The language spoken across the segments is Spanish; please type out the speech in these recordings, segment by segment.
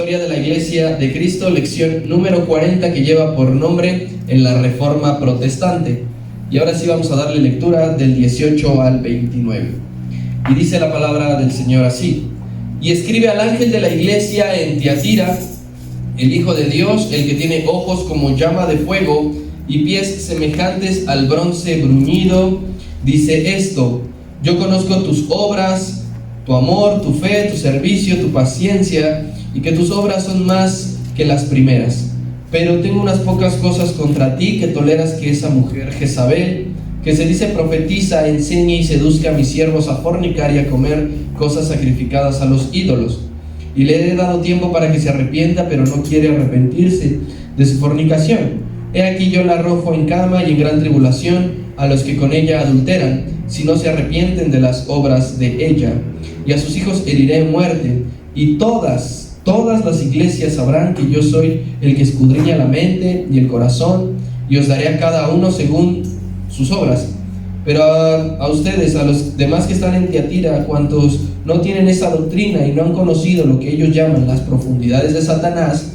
Historia de la Iglesia de Cristo, lección número 40, que lleva por nombre En la Reforma Protestante. Y ahora sí vamos a darle lectura del 18 al 29. Y dice la palabra del Señor así: y escribe al ángel de la iglesia en Tiatira, el Hijo de Dios, el que tiene ojos como llama de fuego y pies semejantes al bronce bruñido, dice esto: yo conozco tus obras, tu amor, tu fe, tu servicio, tu paciencia, y que tus obras son más que las primeras. Pero tengo unas pocas cosas contra ti, que toleras que esa mujer Jezabel, que se dice profetiza, enseñe y seduzca a mis siervos a fornicar y a comer cosas sacrificadas a los ídolos. Y le he dado tiempo para que se arrepienta, pero no quiere arrepentirse de su fornicación. He aquí yo la arrojo en cama y en gran tribulación a los que con ella adulteran, si no se arrepienten de las obras de ella. Y a sus hijos heriré en muerte, y todas las iglesias sabrán que yo soy el que escudriña la mente y el corazón, y os daré a cada uno según sus obras. Pero a ustedes, a los demás que están en Tiatira, a cuantos no tienen esa doctrina y no han conocido lo que ellos llaman las profundidades de Satanás,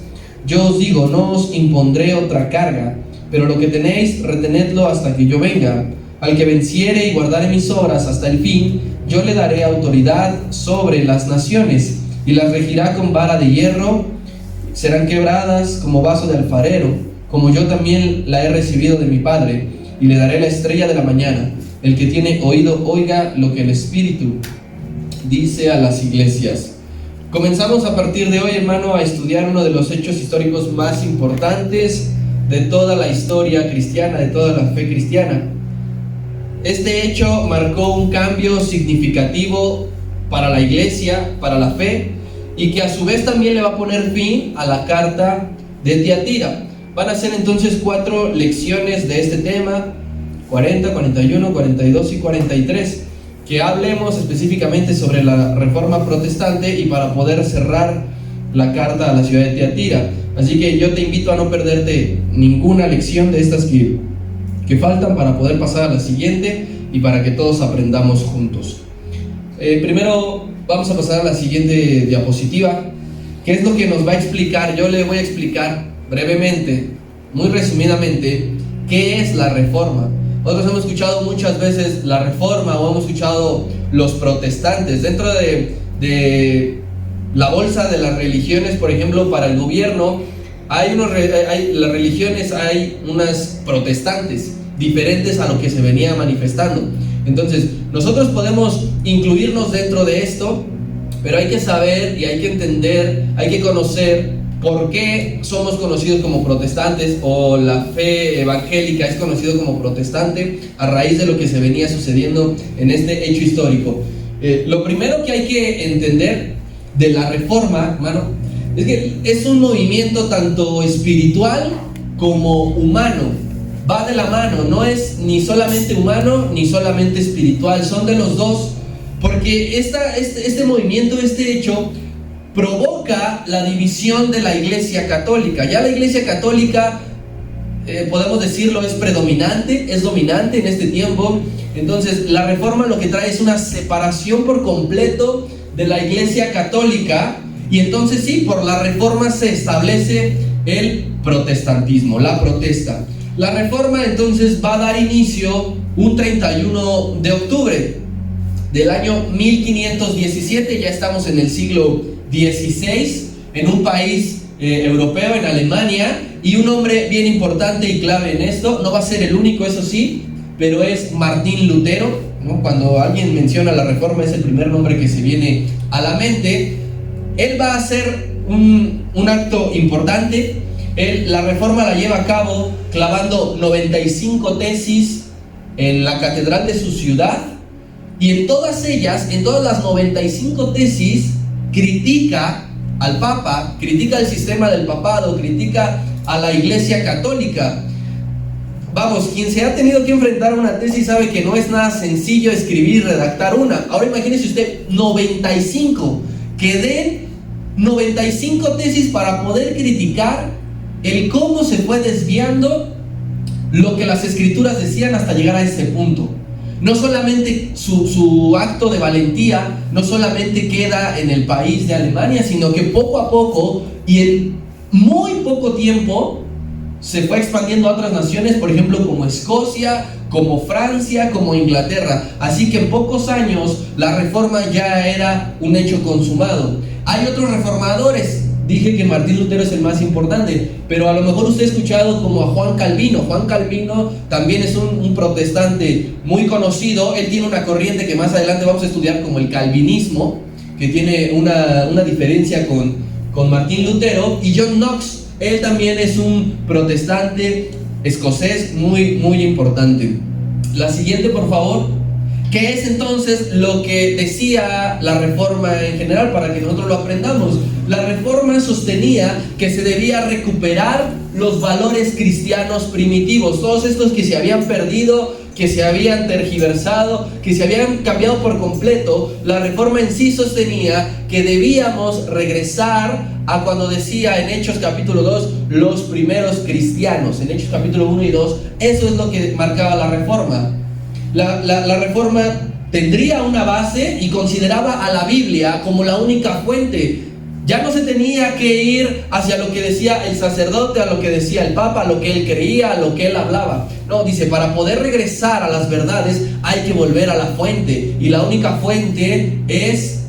yo os digo, no os impondré otra carga, pero lo que tenéis, retenedlo hasta que yo venga. Al que venciere y guardare mis obras hasta el fin, yo le daré autoridad sobre las naciones, y las regirá con vara de hierro. Serán quebradas como vaso de alfarero, como yo también la he recibido de mi Padre, y le daré la estrella de la mañana. El que tiene oído, oiga lo que el Espíritu dice a las iglesias. Comenzamos a partir de hoy, hermano, a estudiar uno de los hechos históricos más importantes de toda la historia cristiana, de toda la fe cristiana. Este hecho marcó un cambio significativo para la iglesia, para la fe, y que a su vez también le va a poner fin a la carta de Tiatira. Van a ser entonces 4 lecciones de este tema, 40, 41, 42 y 43, que hablemos específicamente sobre la Reforma Protestante y para poder cerrar la carta a la ciudad de Tiatira. Así que yo te invito a no perderte ninguna lección de estas que faltan, para poder pasar a la siguiente y para que todos aprendamos juntos. Primero vamos a pasar a la siguiente diapositiva, que es lo que nos va a explicar. Yo le voy a explicar brevemente, muy resumidamente, qué es la Reforma. Nosotros hemos escuchado muchas veces la Reforma, o hemos escuchado los protestantes. Dentro de la bolsa de las religiones, por ejemplo, para el gobierno, las religiones, hay unas protestantes diferentes a lo que se venía manifestando. Entonces, nosotros podemos incluirnos dentro de esto, pero hay que saber y hay que entender, hay que conocer por qué somos conocidos como protestantes, o la fe evangélica es conocido como protestante a raíz de lo que se venía sucediendo en este hecho histórico. Lo primero que hay que entender de la Reforma, hermano, es que es un movimiento tanto espiritual como humano. Va de la mano, no es ni solamente humano ni solamente espiritual, son de los dos, porque este movimiento, este hecho, provoca la división de la Iglesia Católica. Ya la Iglesia Católica, podemos decirlo, es predominante, es dominante en este tiempo. Entonces la Reforma lo que trae es una separación por completo de la Iglesia Católica, y entonces sí, por la Reforma se establece el protestantismo, la protesta. La Reforma entonces va a dar inicio un 31 de octubre del año 1517, ya estamos en el siglo XVI, en un país europeo, en Alemania, y un hombre bien importante y clave en esto, no va a ser el único, eso sí, pero es Martín Lutero, ¿no? Cuando alguien menciona la Reforma es el primer nombre que se viene a la mente. Él va a hacer un acto importante. La Reforma la lleva a cabo clavando 95 tesis en la catedral de su ciudad, y en todas ellas, en todas las 95 tesis, critica al Papa, critica el sistema del papado, critica a la Iglesia Católica. Vamos, quien se ha tenido que enfrentar a una tesis sabe que no es nada sencillo escribir y redactar una. Ahora imagínese usted 95, que den 95 tesis para poder criticar el cómo se fue desviando lo que las escrituras decían hasta llegar a ese punto. no solamente su acto de valentía no solamente queda en el país de Alemania, sino que poco a poco y en muy poco tiempo se fue expandiendo a otras naciones, por ejemplo como Escocia, como Francia, como Inglaterra. Así que en pocos años la reforma ya era un hecho consumado. Hay otros reformadores. Dije que Martín Lutero es el más importante, pero a lo mejor usted ha escuchado como a Juan Calvino. Juan Calvino también es un protestante muy conocido. Él tiene una corriente que más adelante vamos a estudiar como el calvinismo, que tiene una diferencia con Martín Lutero. Y John Knox, él también es un protestante escocés muy, muy importante. La siguiente, por favor. ¿Qué es entonces lo que decía la reforma en general para que nosotros lo aprendamos? La reforma sostenía que se debía recuperar los valores cristianos primitivos, todos estos que se habían perdido, que se habían tergiversado, que se habían cambiado por completo. La reforma en sí sostenía que debíamos regresar a cuando decía en Hechos capítulo 2, los primeros cristianos. En Hechos capítulo 1 y 2, eso es lo que marcaba la reforma. La reforma tendría una base y consideraba a la Biblia como la única fuente. Ya no se tenía que ir hacia lo que decía el sacerdote, a lo que decía el Papa, a lo que él creía, a lo que él hablaba. No, dice, para poder regresar a las verdades hay que volver a la fuente. Y la única fuente es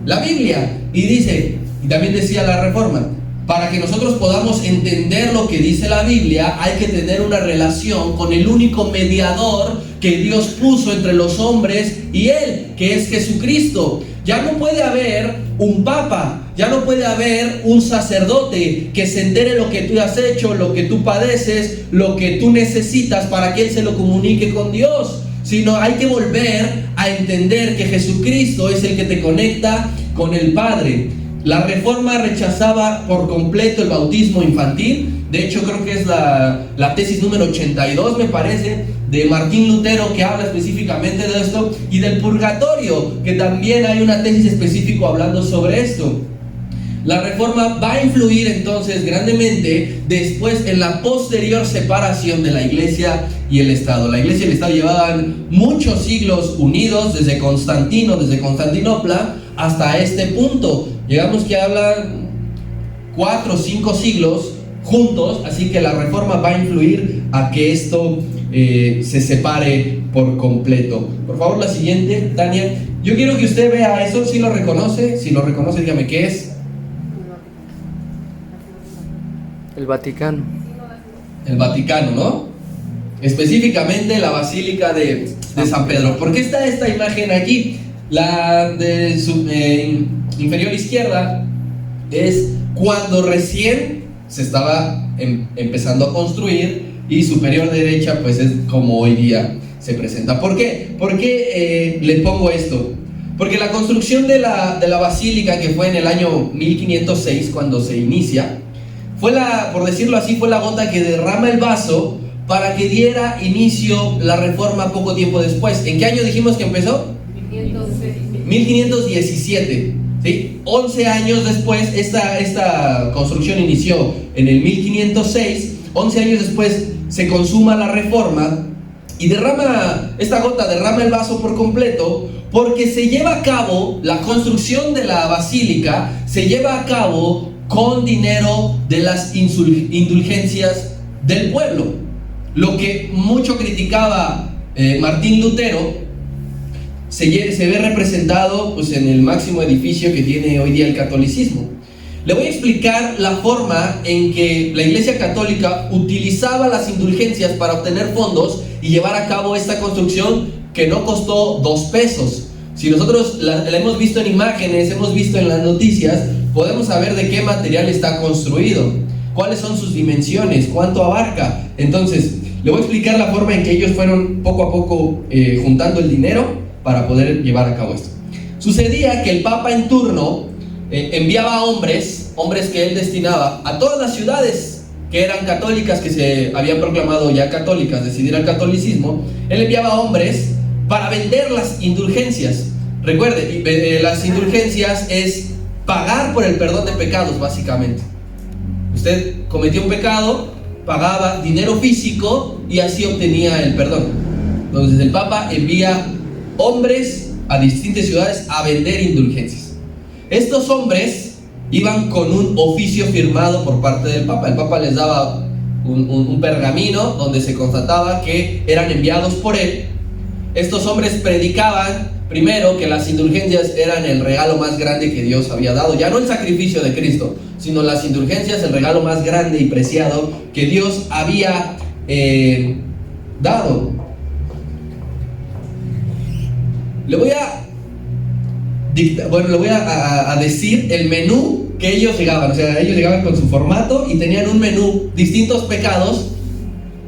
la Biblia. Y dice, y también decía la reforma, para que nosotros podamos entender lo que dice la Biblia, hay que tener una relación con el único mediador que Dios puso entre los hombres y Él, que es Jesucristo. Ya no puede haber un papa, ya no puede haber un sacerdote que se entere lo que tú has hecho, lo que tú padeces, lo que tú necesitas para que Él se lo comunique con Dios, sino hay que volver a entender que Jesucristo es el que te conecta con el Padre. La reforma rechazaba por completo el bautismo infantil. De hecho, creo que es la tesis número 82, me parece, de Martín Lutero, que habla específicamente de esto, y del purgatorio, que también hay una tesis específica hablando sobre esto. La reforma va a influir entonces grandemente después en la posterior separación de la iglesia y el Estado. La iglesia y el Estado llevaban muchos siglos unidos, desde Constantinopla hasta este punto. Llegamos que hablan 4 o 5 siglos juntos, así que la reforma va a influir a que esto se separe por completo. Por favor, la siguiente, Tania. Yo quiero que usted vea eso, si lo reconoce. Si lo reconoce, dígame qué es. El Vaticano. El Vaticano, ¿no? Específicamente la Basílica de San Pedro. ¿Por qué está esta imagen aquí? La de su inferior izquierda es cuando recién se estaba empezando a construir, y superior derecha pues es como hoy día se presenta. ¿Por qué? ¿Por qué le pongo esto? Porque la construcción de la basílica, que fue en el año 1506 cuando se inicia, fue por decirlo así, fue la gota que derrama el vaso para que diera inicio la reforma poco tiempo después. ¿En qué año dijimos que empezó? 1517, ¿sí? 11 años después, esta construcción inició en el 1506, 11 años después se consuma la reforma y esta gota derrama el vaso por completo, porque se lleva a cabo, la construcción de la basílica se lleva a cabo con dinero de las indulgencias del pueblo. Lo que mucho criticaba Martín Lutero se ve representado pues, en el máximo edificio que tiene hoy día el catolicismo. Le voy a explicar la forma en que la Iglesia Católica utilizaba las indulgencias para obtener fondos y llevar a cabo esta construcción que no costó 2 pesos. Si nosotros la hemos visto en imágenes, hemos visto en las noticias, podemos saber de qué material está construido, cuáles son sus dimensiones, cuánto abarca. Entonces, le voy a explicar la forma en que ellos fueron poco a poco juntando el dinero para poder llevar a cabo esto. Sucedía que el Papa en turno enviaba hombres que él destinaba a todas las ciudades que eran católicas, que se habían proclamado ya católicas, decidir al catolicismo. Él enviaba hombres para vender las indulgencias. Recuerde, las indulgencias es pagar por el perdón de pecados, básicamente. Usted cometió un pecado, pagaba dinero físico y así obtenía el perdón. Entonces el Papa envía hombres a distintas ciudades a vender indulgencias. Estos hombres iban con un oficio firmado por parte del Papa. El Papa les daba un pergamino donde se constataba que eran enviados por él. Estos hombres predicaban primero que las indulgencias eran el regalo más grande que Dios había dado, ya no el sacrificio de Cristo, sino las indulgencias, el regalo más grande y preciado que Dios había dado. Le voy a decir el menú que ellos llegaban. O sea, ellos llegaban con su formato y tenían un menú, distintos pecados,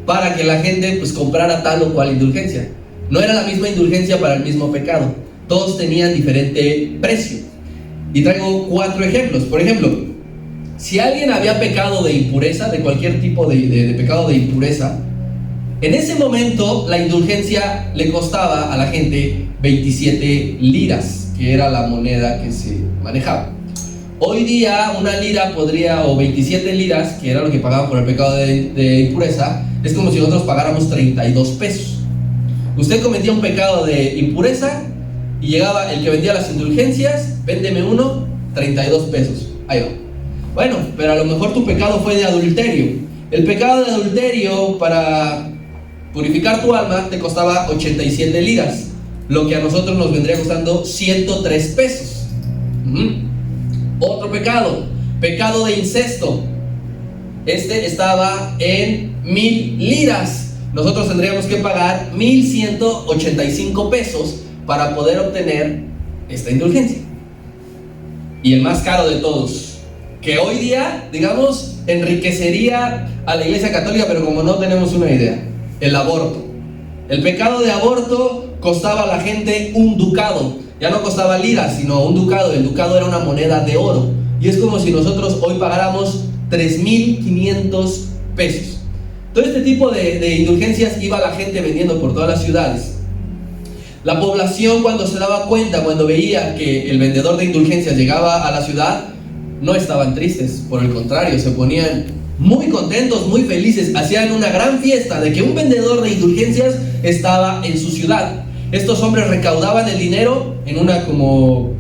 para que la gente pues comprara tal o cual indulgencia. No era la misma indulgencia para el mismo pecado, todos tenían diferente precio. Y traigo 4 ejemplos. Por ejemplo, si alguien había pecado de impureza, de cualquier tipo de pecado de impureza, en ese momento la indulgencia le costaba a la gente 27 liras, que era la moneda que se manejaba. Hoy día una lira o 27 liras, que era lo que pagaban por el pecado de impureza, es como si nosotros pagáramos 32 pesos. Usted cometía un pecado de impureza y llegaba el que vendía las indulgencias, véndeme uno, 32 pesos. Ahí va. Bueno, pero a lo mejor tu pecado fue de adulterio. El pecado de adulterio, para purificar tu alma, te costaba 87 liras, lo que a nosotros nos vendría costando 103 pesos. Otro pecado de incesto. Este estaba en 1000 liras. Nosotros tendríamos que pagar 1185 pesos para poder obtener esta indulgencia. Y el más caro de todos, que hoy día, digamos, enriquecería a la Iglesia Católica, pero como no tenemos una idea, el aborto. El pecado de aborto costaba a la gente un ducado. Ya no costaba liras, sino un ducado. El ducado era una moneda de oro. Y es como si nosotros hoy pagáramos 3,500 pesos. Todo este tipo de indulgencias iba la gente vendiendo por todas las ciudades. La población, cuando se daba cuenta, cuando veía que el vendedor de indulgencias llegaba a la ciudad, no estaban tristes, por el contrario, se ponían muy contentos, muy felices, hacían una gran fiesta de que un vendedor de indulgencias estaba en su ciudad. Estos hombres recaudaban el dinero en una como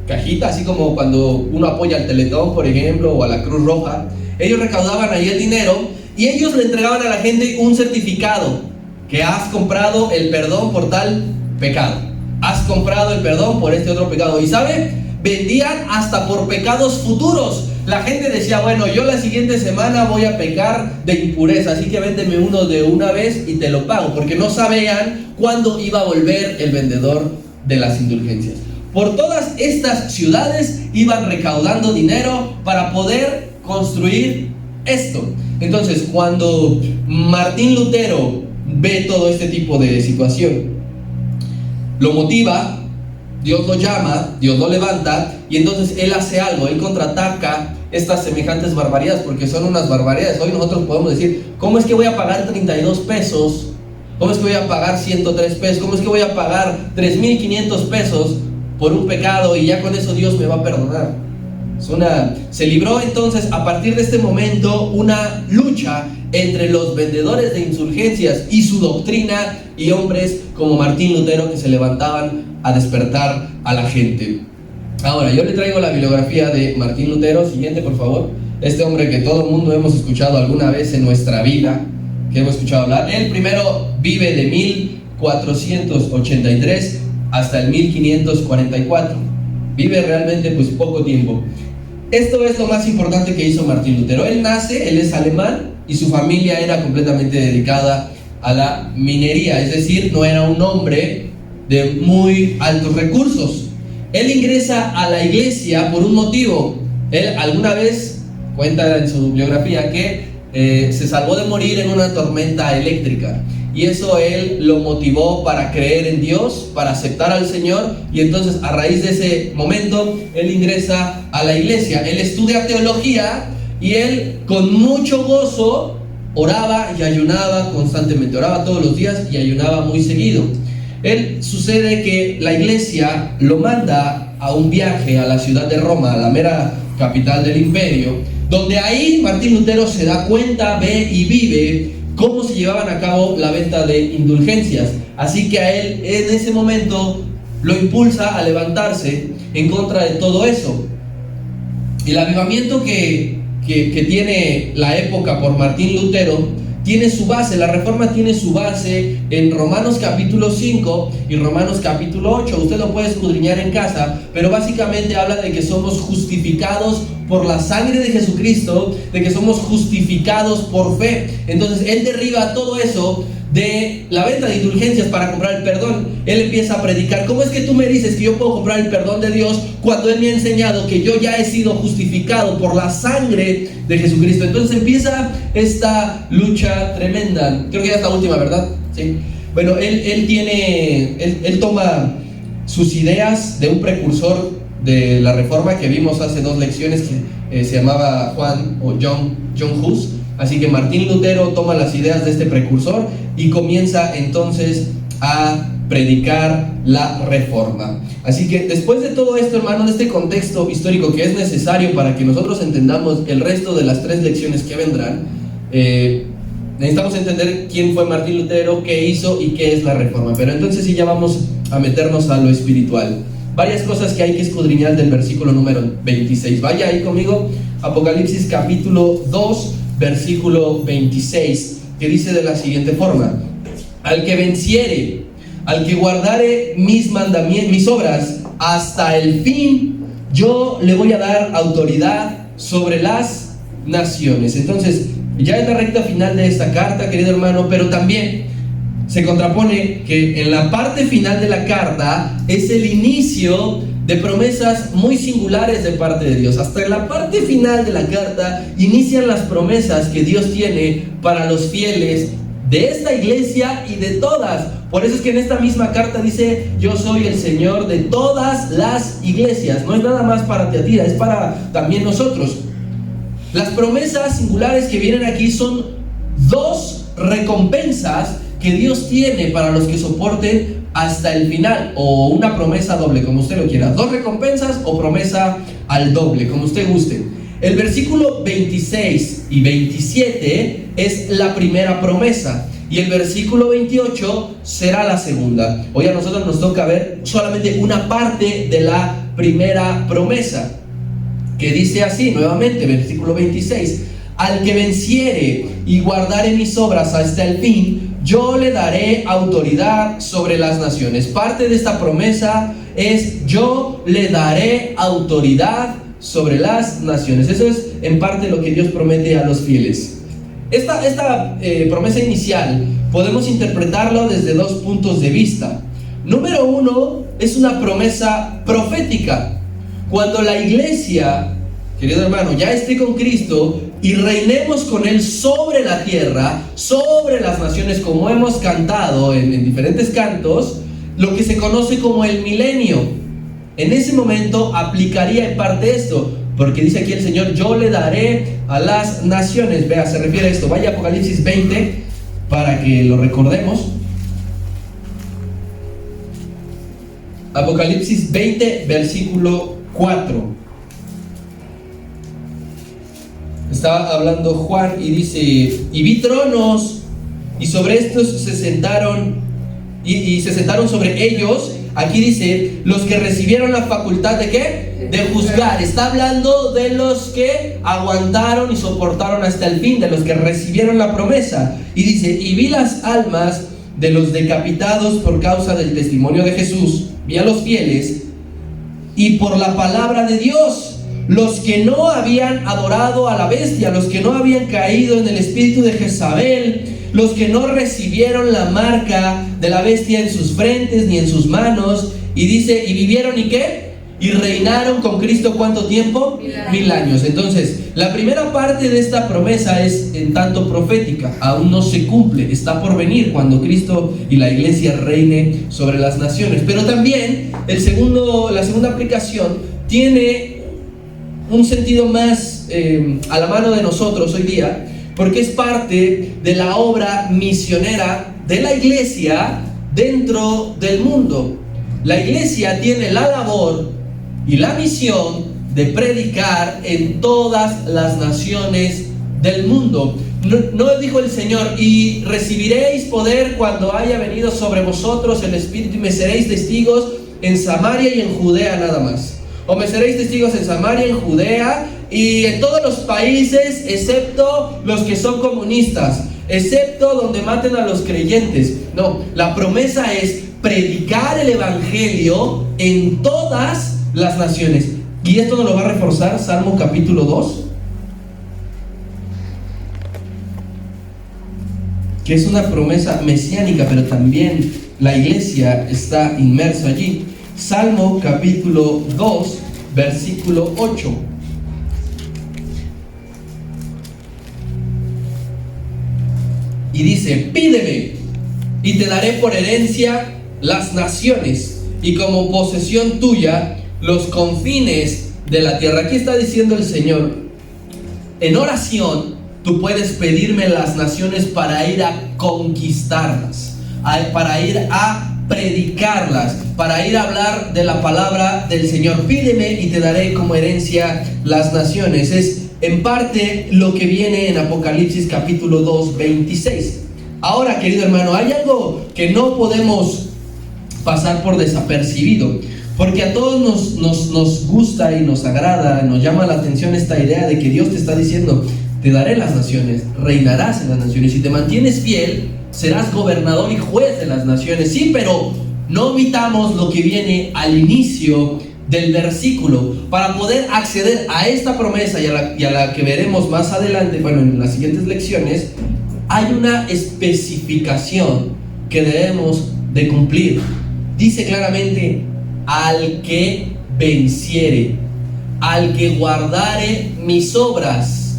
cajita, así como cuando uno apoya al Teletón, por ejemplo, o a la Cruz Roja. Ellos recaudaban ahí el dinero y ellos le entregaban a la gente un certificado, que has comprado el perdón por tal pecado, has comprado el perdón por este otro pecado. Y ¿sabe? Vendían hasta por pecados futuros. La gente decía, bueno, yo la siguiente semana voy a pecar de impureza, así que véndeme uno de una vez y te lo pago, porque no sabían cuándo iba a volver el vendedor de las indulgencias. Por todas estas ciudades iban recaudando dinero para poder construir esto. Entonces, cuando Martín Lutero ve todo este tipo de situación, lo motiva, Dios lo llama, Dios lo levanta, y entonces él hace algo, él contraataca estas semejantes barbaridades, porque son unas barbaridades. Hoy nosotros podemos decir, ¿cómo es que voy a pagar 32 pesos? ¿Cómo es que voy a pagar 103 pesos? ¿Cómo es que voy a pagar 3,500 pesos por un pecado y ya con eso Dios me va a perdonar? Se libró entonces a partir de este momento una lucha entre los vendedores de indulgencias y su doctrina y hombres como Martín Lutero, que se levantaban a despertar a la gente. Ahora, yo le traigo la bibliografía de Martín Lutero. Siguiente, por favor. Este hombre que todo el mundo hemos escuchado alguna vez en nuestra vida, que hemos escuchado hablar. Él primero vive de 1483 hasta el 1544. Vive realmente pues poco tiempo. Esto es lo más importante que hizo Martín Lutero. Él es alemán y su familia era completamente dedicada a la minería, es decir, no era un hombre de muy altos recursos. Él ingresa a la iglesia por un motivo. Él alguna vez cuenta en su biografía que se salvó de morir en una tormenta eléctrica, y eso él lo motivó para creer en Dios, para aceptar al Señor. Y entonces a raíz de ese momento él ingresa a la iglesia, él estudia teología y él con mucho gozo oraba y ayunaba constantemente, oraba todos los días y ayunaba muy seguido. Sucede que la iglesia lo manda a un viaje a la ciudad de Roma, a la mera capital del imperio, donde ahí Martín Lutero se da cuenta, ve y vive cómo se llevaban a cabo la venta de indulgencias. Así que a él en ese momento lo impulsa a levantarse en contra de todo eso. El avivamiento que tiene la época por Martín Lutero tiene su base, la Reforma tiene su base en Romanos capítulo 5 y Romanos capítulo 8. Usted lo puede escudriñar en casa, pero básicamente habla de que somos justificados por la sangre de Jesucristo, de que somos justificados por fe. Entonces él derriba todo eso de la venta de indulgencias para comprar el perdón. Él empieza a predicar: ¿cómo es que tú me dices que yo puedo comprar el perdón de Dios cuando Él me ha enseñado que yo ya he sido justificado por la sangre de Jesucristo? Entonces empieza esta lucha tremenda. Creo que ya es la última, ¿verdad? Sí. Bueno, él toma sus ideas de un precursor de la Reforma que vimos hace 2 lecciones, que se llamaba John Hus. Así que Martín Lutero toma las ideas de este precursor y comienza entonces a predicar la Reforma. Así que después de todo esto, hermano, de este contexto histórico que es necesario para que nosotros entendamos el resto de las 3 lecciones que vendrán, necesitamos entender quién fue Martín Lutero, qué hizo y qué es la Reforma. Pero entonces sí, ya vamos a meternos a lo espiritual. Varias cosas que hay que escudriñar del versículo número 26. Vaya ahí conmigo, Apocalipsis capítulo 2, versículo 26, que dice de la siguiente forma: al que venciere, al que guardare mis mandamientos, mis obras hasta el fin, yo le voy a dar autoridad sobre las naciones. Entonces, ya es la recta final de esta carta, querido hermano, pero también se contrapone que en la parte final de la carta es el inicio de promesas muy singulares de parte de Dios. Hasta en la parte final de la carta inician las promesas que Dios tiene para los fieles de esta iglesia y de todas. Por eso es que en esta misma carta dice: yo soy el Señor de todas las iglesias. No es nada más para Teatira, es para también nosotros. Las promesas singulares que vienen aquí son 2 recompensas que Dios tiene para los que soporten hasta el final, o una promesa doble, como usted lo quiera. 2 recompensas o promesa al doble, como usted guste. El versículo 26 y 27 es la primera promesa, y el versículo 28 será la segunda. Hoy a nosotros nos toca ver solamente una parte de la primera promesa, que dice así, nuevamente, versículo 26: al que venciere y guardare mis obras hasta el fin, yo le daré autoridad sobre las naciones. Parte de esta promesa es: yo le daré autoridad sobre las naciones. Eso es en parte lo que Dios promete a los fieles. Esta promesa inicial podemos interpretarlo desde 2 puntos de vista. Número 1, es una promesa profética. Cuando la iglesia, querido hermano, ya esté con Cristo y reinemos con Él sobre la tierra, sobre las naciones, como hemos cantado en diferentes cantos, lo que se conoce como el milenio, en ese momento aplicaría en parte esto, porque dice aquí el Señor: yo le daré a las naciones. Vea, se refiere a esto. Vaya a Apocalipsis 20 para que lo recordemos. Apocalipsis 20, versículo 4. Estaba hablando Juan y dice: y vi tronos, y sobre estos se sentaron, y se sentaron sobre ellos. Aquí dice: los que recibieron la facultad de ¿qué? De juzgar. Está hablando de los que aguantaron y soportaron hasta el fin, de los que recibieron la promesa. Y dice: y vi las almas de los decapitados por causa del testimonio de Jesús. Vi a los fieles y por la palabra de Dios, los que no habían adorado a la bestia, los que no habían caído en el espíritu de Jezabel, los que no recibieron la marca de la bestia en sus frentes ni en sus manos. Y dice: y vivieron ¿y qué? Y reinaron con Cristo ¿cuánto tiempo? 1000 años. Entonces, la primera parte de esta promesa es en tanto profética, aún no se cumple, está por venir cuando Cristo y la iglesia reine sobre las naciones. Pero también la segunda aplicación tiene un sentido más a la mano de nosotros hoy día, porque es parte de la obra misionera de la iglesia dentro del mundo. La iglesia tiene la labor y la misión de predicar en todas las naciones del mundo. No dijo el Señor, y recibiréis poder cuando haya venido sobre vosotros el Espíritu y me seréis testigos en Samaria y en Judea nada más. O me seréis testigos en Samaria, en Judea y en todos los países, excepto los que son comunistas, excepto donde maten a los creyentes. No, la promesa es predicar el Evangelio en todas las naciones. Y esto nos lo va a reforzar Salmo capítulo 2, que es una promesa mesiánica, pero también la iglesia está inmersa allí. Salmo capítulo 2, versículo 8. Y dice: pídeme y te daré por herencia las naciones y como posesión tuya los confines de la tierra. Aquí está diciendo el Señor, en oración tú puedes pedirme las naciones para ir a conquistarlas, para ir a predicarlas, para ir a hablar de la palabra del Señor. Pídeme y te daré como herencia las naciones. Es en parte lo que viene en Apocalipsis capítulo 2, 26. Ahora, querido hermano, hay algo que no podemos pasar por desapercibido, porque a todos nos gusta y nos agrada, nos llama la atención esta idea de que Dios te está diciendo: te daré las naciones, reinarás en las naciones, si te mantienes fiel, serás gobernador y juez de las naciones. Sí, pero no omitamos lo que viene al inicio del versículo. Para poder acceder a esta promesa y a la que veremos más adelante, bueno, en las siguientes lecciones, hay una especificación que debemos de cumplir. Dice claramente: al que venciere, al que guardare mis obras.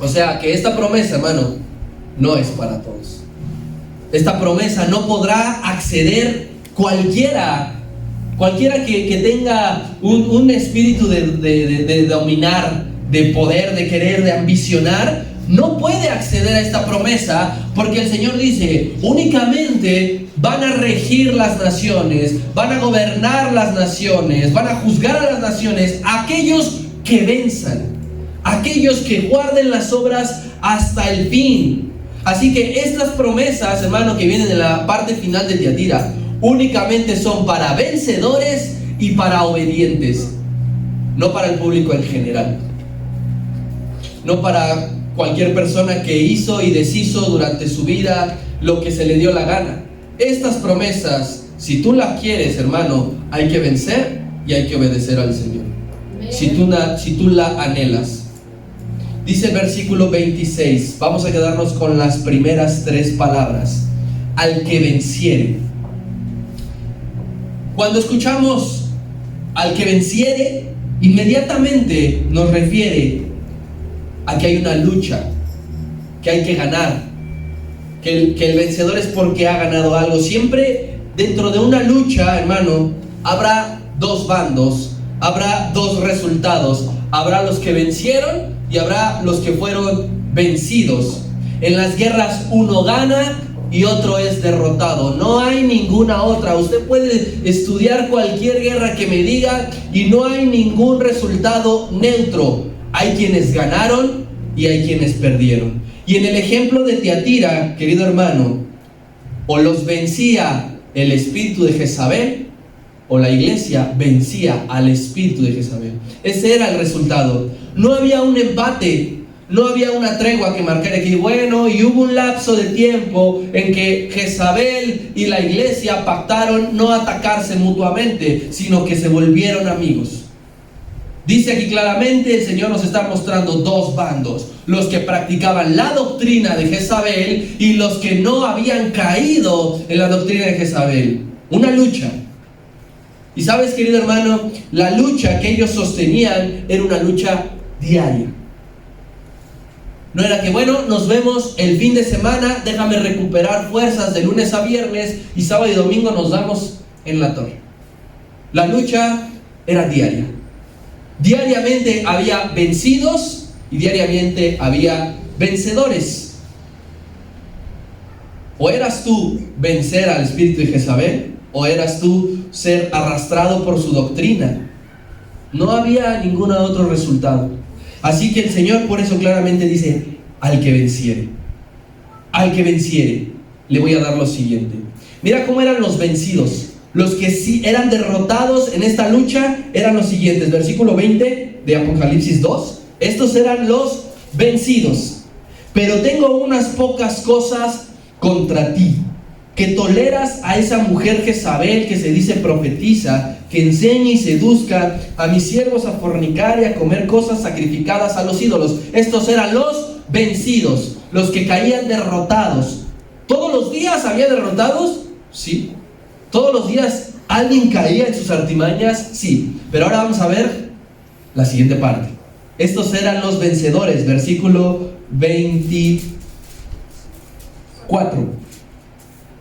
O sea que esta promesa, hermano, no es para todos. Esta promesa no podrá acceder cualquiera que tenga un espíritu de dominar, de poder, de querer, de ambicionar. No puede acceder a esta promesa, porque el Señor dice: únicamente van a regir las naciones, van a gobernar las naciones, van a juzgar a las naciones aquellos que venzan, aquellos que guarden las obras hasta el fin. Así que estas promesas, hermano, que vienen de la parte final de Tiatira, únicamente son para vencedores y para obedientes, no para el público en general, no para cualquier persona que hizo y deshizo durante su vida lo que se le dio la gana. Estas promesas, si tú las quieres, hermano, hay que vencer y hay que obedecer al Señor. Si tú la anhelas. Dice el versículo 26, vamos a quedarnos con las primeras tres palabras: al que venciere. Cuando escuchamos al que venciere, inmediatamente nos refiere a que hay una lucha, que hay que ganar, que el vencedor es porque ha ganado algo. Siempre dentro de una lucha, hermano, habrá dos bandos, habrá dos resultados. Habrá los que vencieron y habrá los que fueron vencidos. En las guerras uno gana y otro es derrotado. No hay ninguna otra. Usted puede estudiar cualquier guerra que me diga y no hay ningún resultado neutro. Hay quienes ganaron y hay quienes perdieron. Y en el ejemplo de Tiatira, querido hermano, o los vencía el espíritu de Jezabel, o la iglesia vencía al espíritu de Jezabel. Ese era el resultado. No había un empate, no había una tregua que marcara aquí. Bueno, y hubo un lapso de tiempo en que Jezabel y la iglesia pactaron no atacarse mutuamente, sino que se volvieron amigos. Dice aquí claramente, el Señor nos está mostrando dos bandos: los que practicaban la doctrina de Jezabel y los que no habían caído en la doctrina de Jezabel. Una lucha. Y sabes, querido hermano, la lucha que ellos sostenían era una lucha diaria. No era que, bueno, nos vemos el fin de semana, déjame recuperar fuerzas de lunes a viernes y sábado y domingo nos damos en la torre. La lucha era diaria. Diariamente había vencidos y diariamente había vencedores. O eras tú vencer al espíritu de Jezabel, o eras tú ser arrastrado por su doctrina. No había ningún otro resultado. Así que el Señor por eso claramente dice: al que venciere. Al que venciere, le voy a dar lo siguiente. Mira cómo eran los vencidos. Los que sí eran derrotados en esta lucha eran los siguientes. Versículo 20 de Apocalipsis 2. Estos eran los vencidos. Pero tengo unas pocas cosas contra ti, que toleras a esa mujer Jezabel, que se dice profetiza, que enseña y seduzca a mis siervos a fornicar y a comer cosas sacrificadas a los ídolos. Estos eran los vencidos, los que caían derrotados. ¿Todos los días había derrotados? Sí. ¿Todos los días alguien caía en sus artimañas? Sí. Pero ahora vamos a ver la siguiente parte. Estos eran los vencedores, versículo 24.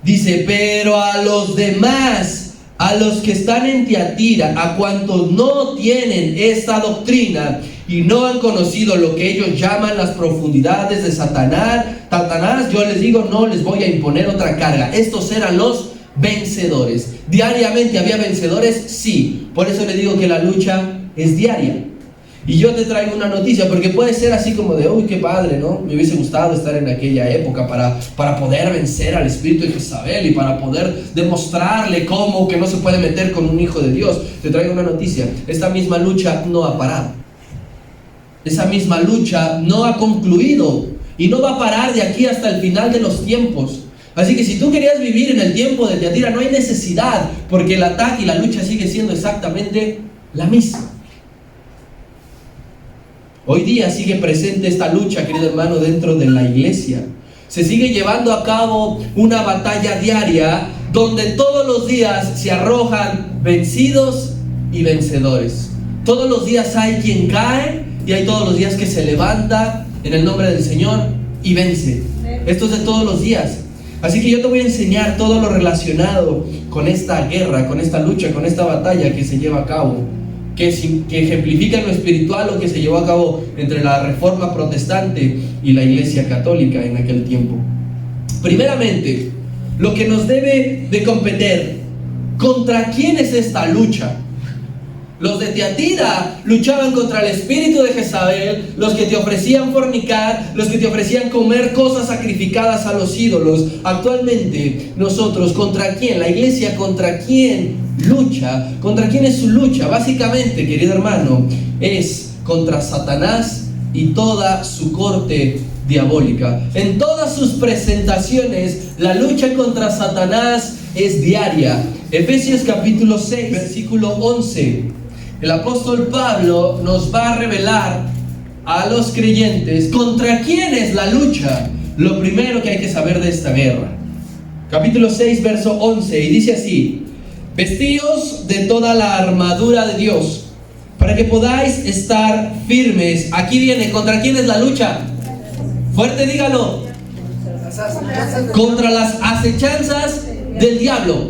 Dice, pero a los demás, a los que están en Tiatira, a cuantos no tienen esta doctrina y no han conocido lo que ellos llaman las profundidades de Satanás, yo les digo, no les voy a imponer otra carga. Estos eran los vencedores. ¿Diariamente había vencedores? Sí. Por eso le digo que la lucha es diaria. Y yo te traigo una noticia, porque puede ser así como de, uy, qué padre, ¿no? Me hubiese gustado estar en aquella época para poder vencer al espíritu de Jezabel y para poder demostrarle cómo que no se puede meter con un hijo de Dios. Te traigo una noticia, esta misma lucha no ha parado. Esa misma lucha no ha concluido y no va a parar de aquí hasta el final de los tiempos. Así que si tú querías vivir en el tiempo de Tiatira, no hay necesidad, porque el ataque y la lucha sigue siendo exactamente la misma. Hoy día sigue presente esta lucha, querido hermano, dentro de la iglesia. Se sigue llevando a cabo una batalla diaria donde todos los días se arrojan vencidos y vencedores. Todos los días hay quien cae y hay todos los días que se levanta en el nombre del Señor y vence. Esto es de todos los días. Así que yo te voy a enseñar todo lo relacionado con esta guerra, con esta lucha, con esta batalla que se lleva a cabo, que ejemplifica en lo espiritual lo que se llevó a cabo entre la Reforma Protestante y la Iglesia Católica en aquel tiempo. Primeramente, lo que nos debe de competir, ¿contra quién es esta lucha? Los de Tiatira luchaban contra el espíritu de Jezabel, los que te ofrecían fornicar, los que te ofrecían comer cosas sacrificadas a los ídolos. Actualmente, nosotros, ¿contra quién? La iglesia, ¿contra quién lucha? ¿Contra quién es su lucha? Básicamente, querido hermano, es contra Satanás y toda su corte diabólica. En todas sus presentaciones, la lucha contra Satanás es diaria. Efesios capítulo 6, versículo 11. El apóstol Pablo nos va a revelar a los creyentes contra quién es la lucha. Lo primero que hay que saber de esta guerra. Capítulo 6, verso 11, y dice así: vestíos de toda la armadura de Dios, para que podáis estar firmes. Aquí viene, ¿contra quién es la lucha? Fuerte, dígalo. Contra las acechanzas del diablo.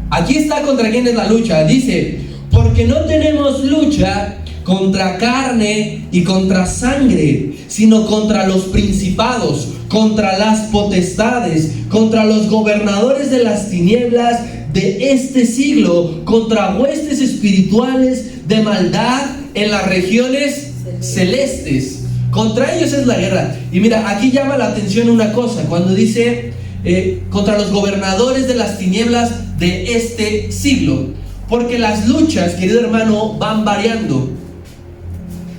Aquí está contra quién es la lucha. Dice, porque no tenemos lucha contra carne y contra sangre, sino contra los principados, contra las potestades, contra los gobernadores de las tinieblas de este siglo, contra huestes espirituales de maldad en las regiones celestes. Contra ellos es la guerra. Y mira, aquí llama la atención una cosa, cuando dice contra los gobernadores de las tinieblas de este siglo. Porque las luchas, querido hermano, van variando.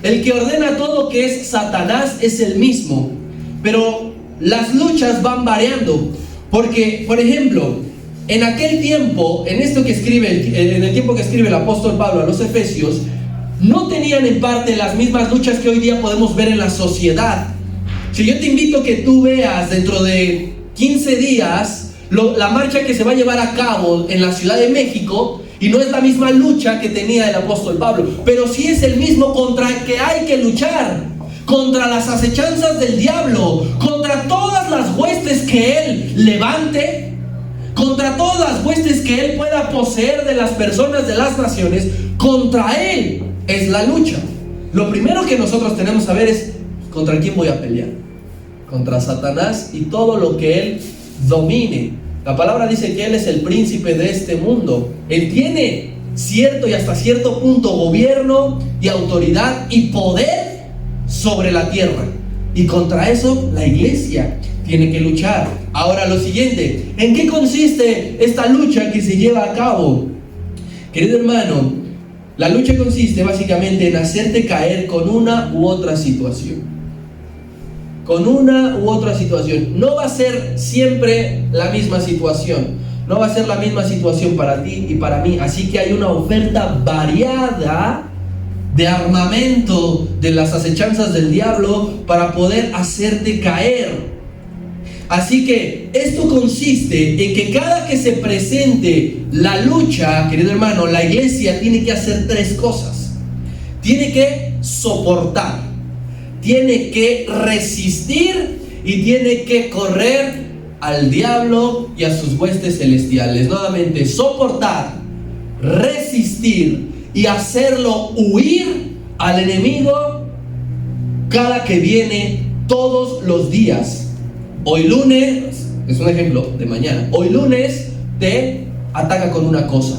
El que ordena todo, que es Satanás, es el mismo. Pero las luchas van variando. Porque, por ejemplo, en aquel tiempo, en el tiempo que escribe el apóstol Pablo a los Efesios, no tenían en parte las mismas luchas que hoy día podemos ver en la sociedad. Si yo te invito a que tú veas dentro de 15 días la marcha que se va a llevar a cabo en la Ciudad de México, y no es la misma lucha que tenía el apóstol Pablo, pero sí es el mismo contra el que hay que luchar, contra las acechanzas del diablo, contra todas las huestes que él levante, contra todas las huestes que él pueda poseer de las personas de las naciones. Contra él es la lucha. Lo primero que nosotros tenemos que saber es contra quién voy a pelear. Contra Satanás y todo lo que él domine. La palabra dice que él es el príncipe de este mundo. Él tiene cierto y hasta cierto punto gobierno y autoridad y poder sobre la tierra. Y contra eso la iglesia tiene que luchar. Ahora lo siguiente, ¿en qué consiste esta lucha que se lleva a cabo? Querido hermano, la lucha consiste básicamente en hacerte caer con una u otra situación. Con una u otra situación. No va a ser siempre la misma situación. No va a ser la misma situación para ti y para mí. Así que hay una oferta variada de armamento de las acechanzas del diablo para poder hacerte caer. Así que esto consiste en que cada que se presente la lucha, querido hermano, la iglesia tiene que hacer tres cosas. Tiene que soportar, tiene que resistir y tiene que correr al diablo y a sus huestes celestiales. Nuevamente, soportar, resistir y hacerlo huir al enemigo cada que viene, todos los días. Hoy lunes, es un ejemplo de mañana, hoy lunes te ataca con una cosa.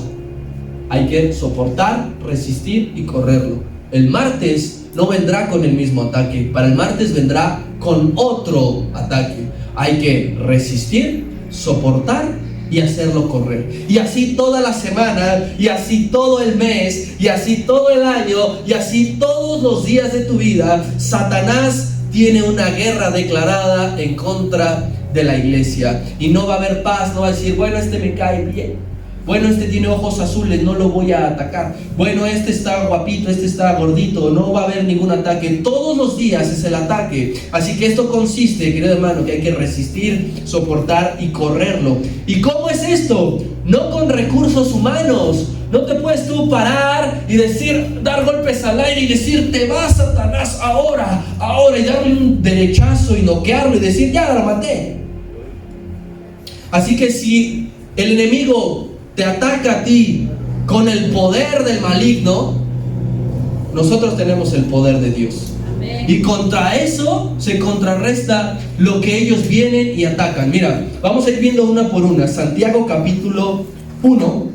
Hay que soportar, resistir y correrlo. El martes no vendrá con el mismo ataque. Para el martes vendrá con otro ataque. Hay que resistir, soportar y hacerlo correr. Y así toda la semana, y así todo el mes, y así todo el año, y así todos los días de tu vida, Satanás tiene una guerra declarada en contra de la iglesia. Y no va a haber paz, no va a decir, bueno, este me cae bien. Bueno, este tiene ojos azules, no lo voy a atacar. Bueno, este está guapito, este está gordito, no va a haber ningún ataque. Todos los días es el ataque. Así que esto consiste, querido hermano, que hay que resistir, soportar y correrlo. ¿Y cómo es esto? No con recursos humanos. No te puedes tú parar y decir, dar golpes al aire y decir, te va Satanás ahora, y darle un derechazo y noquearlo y decir, ya lo maté. Así que si el enemigo te ataca a ti con el poder del maligno, nosotros tenemos el poder de Dios. Amén. Y contra eso se contrarresta lo que ellos vienen y atacan. Mira, vamos a ir viendo una por una. Santiago capítulo 1,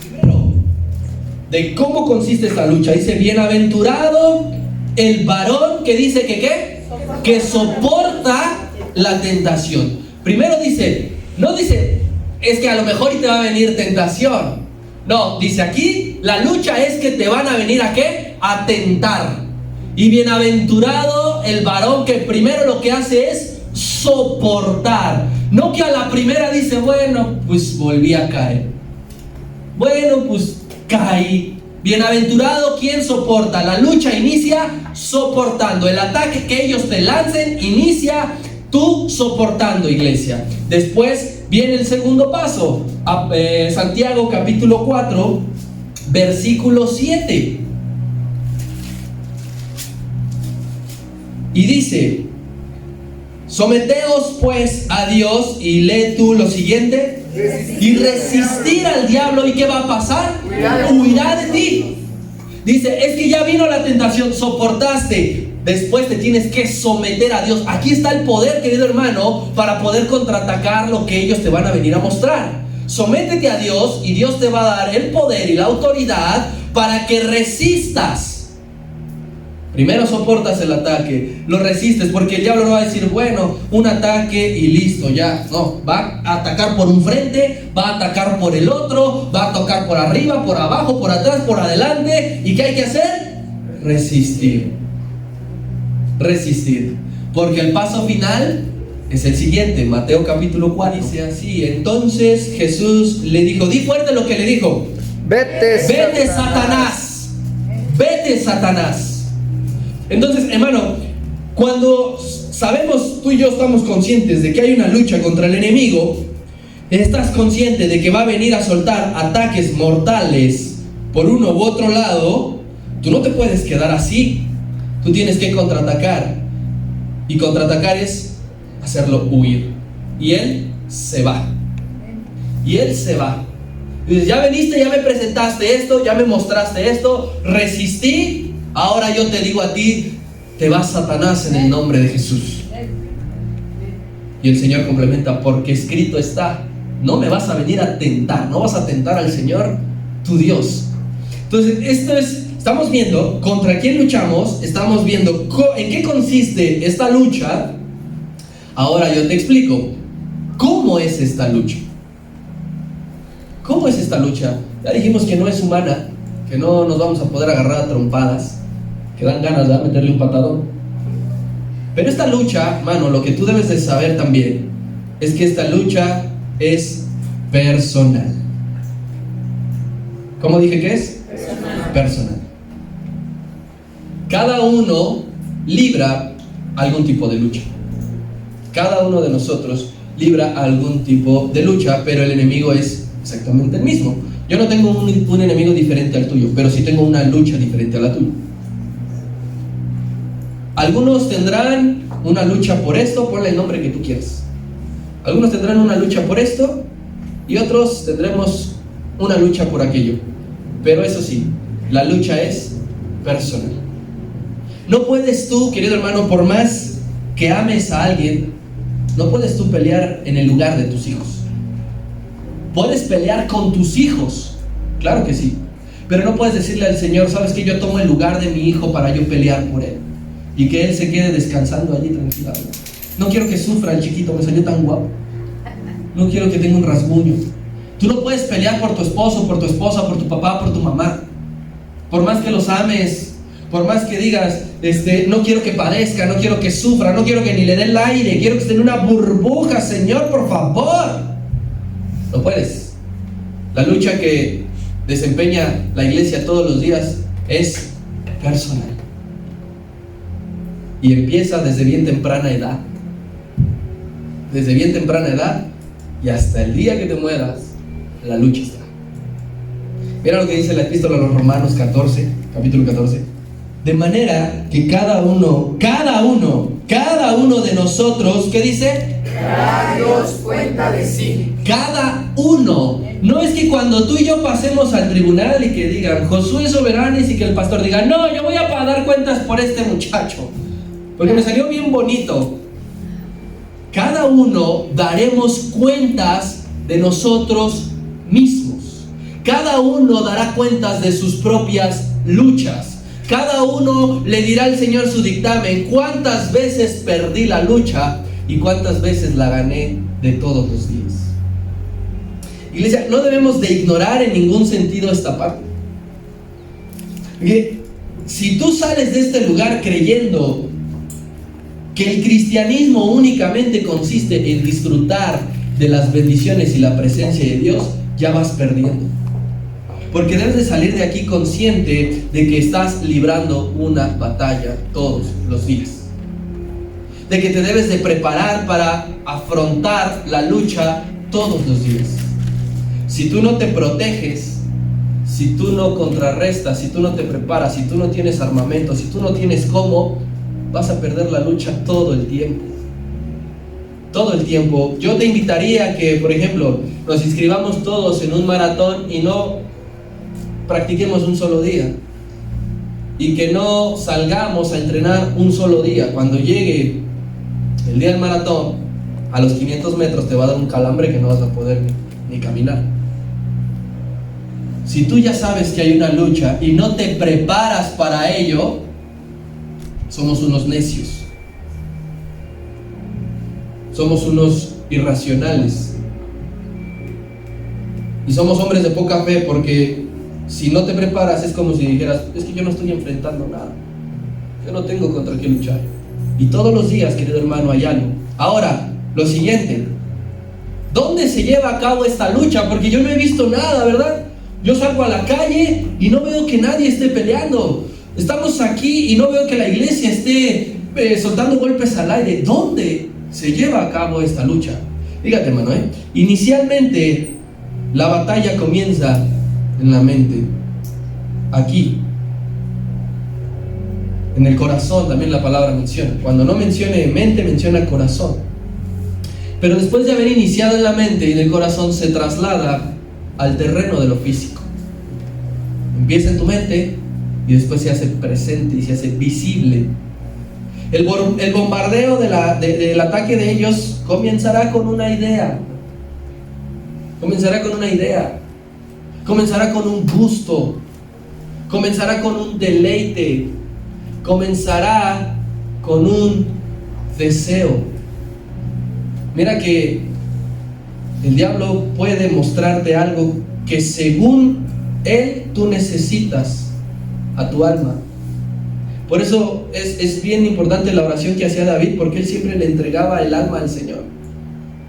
primero, de cómo consiste esta lucha. Dice, bienaventurado el varón que dice que ¿qué? Que soporta la tentación. Primero dice, no dice, es que a lo mejor y te va a venir tentación. No, dice aquí, la lucha es que te van a venir ¿a qué? A tentar. Y bienaventurado el varón que primero lo que hace es soportar. No que a la primera dice, bueno, pues volví a caer. Bueno, pues caí. Bienaventurado quien soporta. La lucha inicia soportando. El ataque que ellos te lancen inicia tú soportando, iglesia. Después viene el segundo paso. Santiago capítulo 4, versículo 7. Y dice, someteos pues a Dios, y lee tú lo siguiente, y resistir al diablo, ¿y qué va a pasar? Huirá de ti. Dice, es que ya vino la tentación, soportaste, después te tienes que someter a Dios. Aquí está el poder, querido hermano, para poder contraatacar lo que ellos te van a venir a mostrar. Sométete a Dios y Dios te va a dar el poder y la autoridad para que resistas. Primero soportas el ataque, lo resistes, porque el diablo no va a decir, bueno, un ataque y listo, ya. No, va a atacar por un frente, va a atacar por el otro, va a atacar por arriba, por abajo, por atrás, por adelante. ¿Y qué hay que hacer? Resistir. Resistir. Porque el paso final es el siguiente. Mateo capítulo 4 dice así. Entonces Jesús le dijo, di fuerte lo que le dijo. Vete Satanás. Vete Satanás. Entonces, hermano, cuando sabemos, tú y yo estamos conscientes de que hay una lucha contra el enemigo, estás consciente de que va a venir a soltar ataques mortales por uno u otro lado, tú no te puedes quedar así. Tú tienes que contraatacar. Y contraatacar es hacerlo huir. Y él se va. Y él se va. Y dices, ya veniste, ya me presentaste esto, ya me mostraste esto, resistí. Ahora yo te digo a ti, te vas Satanás en el nombre de Jesús. Y el Señor complementa, porque escrito está, no me vas a venir a tentar, no vas a tentar al Señor tu Dios. Entonces esto es estamos viendo contra quién luchamos, estamos viendo en qué consiste esta lucha. Ahora yo te explico, ¿cómo es esta lucha? ¿Cómo es esta lucha? Ya dijimos que no es humana, que no nos vamos a poder agarrar a trompadas, que dan ganas de meterle un patadón. Pero esta lucha, mano, lo que tú debes de saber también es que esta lucha es personal. ¿Cómo dije que es? Personal. Cada uno libra algún tipo de lucha. Cada uno de nosotros libra algún tipo de lucha, pero el enemigo es exactamente el mismo. Yo no tengo un enemigo diferente al tuyo, pero sí tengo una lucha diferente a la tuya. Algunos tendrán una lucha por esto, ponle el nombre que tú quieras. Algunos tendrán una lucha por esto y otros tendremos una lucha por aquello. Pero eso sí, la lucha es personal. No puedes tú, querido hermano, por más que ames a alguien, no puedes tú pelear en el lugar de tus hijos. Puedes pelear con tus hijos, claro que sí, pero no puedes decirle al Señor, sabes que yo tomo el lugar de mi hijo para yo pelear por él y que él se quede descansando allí tranquilamente. No quiero que sufra el chiquito, me salió tan guapo. No quiero que tenga un rasguño. Tú no puedes pelear por tu esposo, por tu esposa, por tu papá, por tu mamá. Por más que los ames, por más que digas, no quiero que padezca, no quiero que sufra, no quiero que ni le dé el aire, quiero que esté en una burbuja, Señor, por favor. No puedes. La lucha que desempeña la iglesia todos los días es personal. Y empieza desde bien temprana edad. Desde bien temprana edad y hasta el día que te mueras, la lucha está. Mira lo que dice la epístola a los Romanos 14, capítulo 14. De manera que cada uno de nosotros, ¿qué dice? Dará a Dios cuenta de sí. Cada uno. No es que cuando tú y yo pasemos al tribunal y que digan Josué Soberanes y que el pastor diga, no, yo voy a dar cuentas por este muchacho, porque me salió bien bonito. Cada uno daremos cuentas de nosotros mismos. Cada uno dará cuentas de sus propias luchas. Cada uno le dirá al Señor su dictamen. ¿Cuántas veces perdí la lucha y cuántas veces la gané de todos los días? Iglesia, no debemos de ignorar en ningún sentido esta parte. Porque si tú sales de este lugar creyendo que el cristianismo únicamente consiste en disfrutar de las bendiciones y la presencia de Dios, ya vas perdiendo. Porque debes de salir de aquí consciente de que estás librando una batalla todos los días. De que te debes de preparar para afrontar la lucha todos los días. Si tú no te proteges, si tú no contrarrestas, si tú no te preparas, si tú no tienes armamento, si tú no tienes cómo, vas a perder la lucha todo el tiempo. Todo el tiempo. Yo te invitaría a que, por ejemplo, nos inscribamos todos en un maratón y no practiquemos un solo día. Y que no salgamos a entrenar un solo día. Cuando llegue el día del maratón, a los 500 metros te va a dar un calambre que no vas a poder ni caminar. Si tú ya sabes que hay una lucha y no te preparas para ello, somos unos necios. Somos unos irracionales. Y somos hombres de poca fe, porque si no te preparas es como si dijeras, es que yo no estoy enfrentando nada. Yo no tengo contra qué luchar. Y todos los días, querido hermano, hay algo. Ahora, lo siguiente. ¿Dónde se lleva a cabo esta lucha? Porque yo no he visto nada, ¿verdad? Yo salgo a la calle y no veo que nadie esté peleando. Estamos aquí y no veo que la iglesia esté soltando golpes al aire. ¿Dónde se lleva a cabo esta lucha? Fíjate, hermano, inicialmente la batalla comienza en la mente. Aquí. En el corazón también la palabra menciona. Cuando no mencione mente, menciona corazón. Pero después de haber iniciado en la mente y en el corazón, se traslada al terreno de lo físico. Empieza en tu mente y después se hace presente y se hace visible. El bombardeo del ataque de ellos comenzará con una idea. Comenzará con una idea. Comenzará con un gusto. comenzará con un deleite, comenzará con un deseo. Mira que el diablo puede mostrarte algo que según él tú necesitas a tu alma. Por eso es bien importante la oración que hacía David, porque él siempre le entregaba el alma al Señor,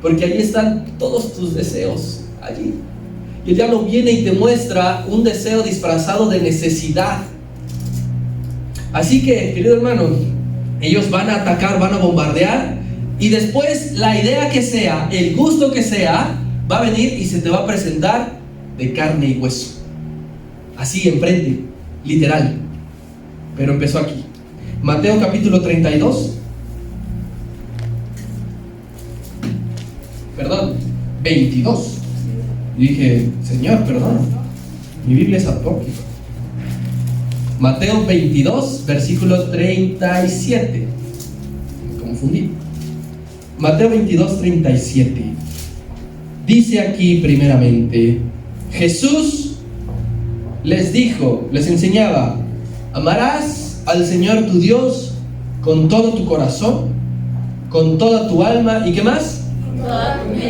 porque ahí están todos tus deseos, allí. Y el diablo viene y te muestra un deseo disfrazado de necesidad. Así que, querido hermano, ellos van a atacar, van a bombardear, y después la idea que sea, el gusto que sea, va a venir y se te va a presentar de carne y hueso, así enfrente, literal. Pero empezó aquí. Mateo capítulo 32. Perdón, 22. Y dije, Señor, perdón, mi Biblia es apócrifa. Mateo 22, versículo 37. Me confundí. Mateo 22, 37. Dice aquí primeramente, Jesús les dijo, les enseñaba: amarás al Señor tu Dios con todo tu corazón, con toda tu alma, ¿y qué más?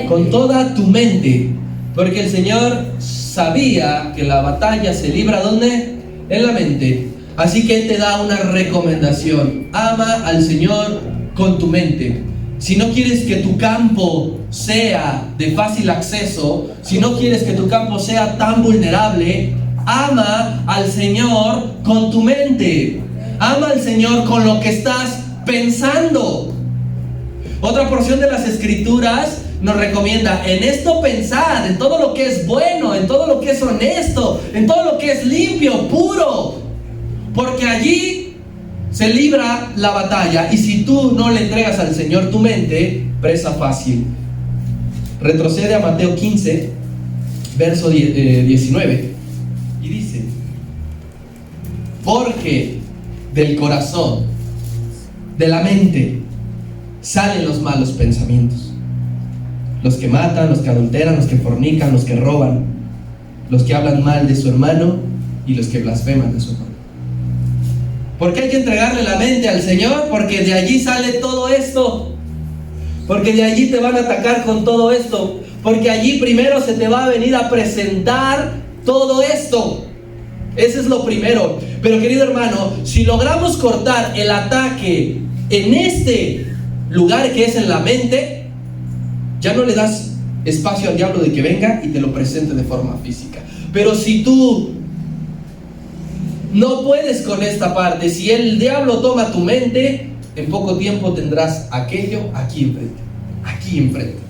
Con toda tu mente. Porque el Señor sabía que la batalla se libra, ¿dónde? En la mente. Así que Él te da una recomendación: ama al Señor con tu mente. Si no quieres que tu campo sea de fácil acceso, si no quieres que tu campo sea tan vulnerable, ama al Señor con tu mente. Ama al Señor con lo que estás pensando. Otra porción de las Escrituras nos recomienda: en esto pensad, en todo lo que es bueno, en todo lo que es honesto, en todo lo que es limpio, puro, porque allí se libra la batalla. Y si tú no le entregas al Señor tu mente, presa fácil. Retrocede a Mateo 15, verso 19, y dice: porque del corazón, de la mente, salen los malos pensamientos, los que matan, los que adulteran, los que fornican, los que roban, los que hablan mal de su hermano y los que blasfeman de su hermano. ¿Por qué hay que entregarle la mente al Señor? Porque de allí sale todo esto, porque de allí te van a atacar con todo esto, porque allí primero se te va a venir a presentar todo esto. Ese es lo primero. Pero, querido hermano, si logramos cortar el ataque en este lugar que es en la mente, ya no le das espacio al diablo de que venga y te lo presente de forma física. Pero si tú no puedes con esta parte, si el diablo toma tu mente, en poco tiempo tendrás aquello aquí enfrente, aquí enfrente.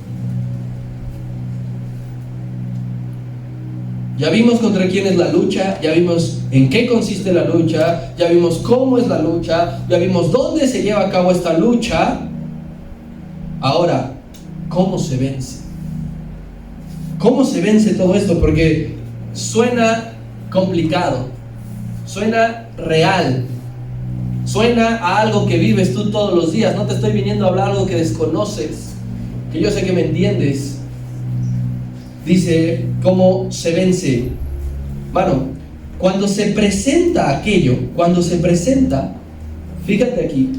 Ya vimos contra quién es la lucha, ya vimos en qué consiste la lucha, ya vimos cómo es la lucha, ya vimos dónde se lleva a cabo esta lucha. Ahora, ¿cómo se vence? ¿Cómo se vence todo esto? Porque suena complicado, suena real, suena a algo que vives tú todos los días. No te estoy viniendo a hablar algo que desconoces, que yo sé que me entiendes. Dice, ¿cómo se vence? Bueno, cuando se presenta aquello, cuando se presenta, fíjate aquí,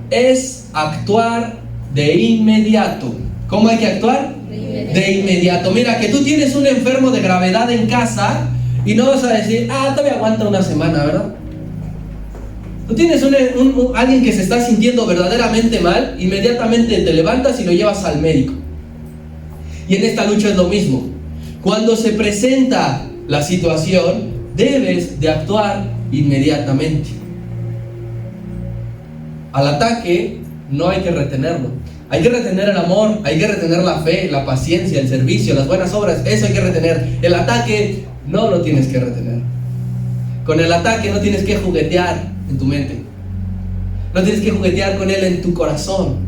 es actuar de inmediato. ¿Cómo hay que actuar? De inmediato. Mira, que tú tienes un enfermo de gravedad en casa y no vas a decir, todavía aguanta una semana, ¿verdad? Tú tienes alguien que se está sintiendo verdaderamente mal, inmediatamente te levantas y lo llevas al médico. Y en esta lucha es lo mismo. Cuando se presenta la situación, debes de actuar inmediatamente. Al ataque no hay que retenerlo. Hay que retener el amor, hay que retener la fe, la paciencia, el servicio, las buenas obras. Eso hay que retener. El ataque no lo tienes que retener. Con el ataque no tienes que juguetear en tu mente. No tienes que juguetear con él en tu corazón.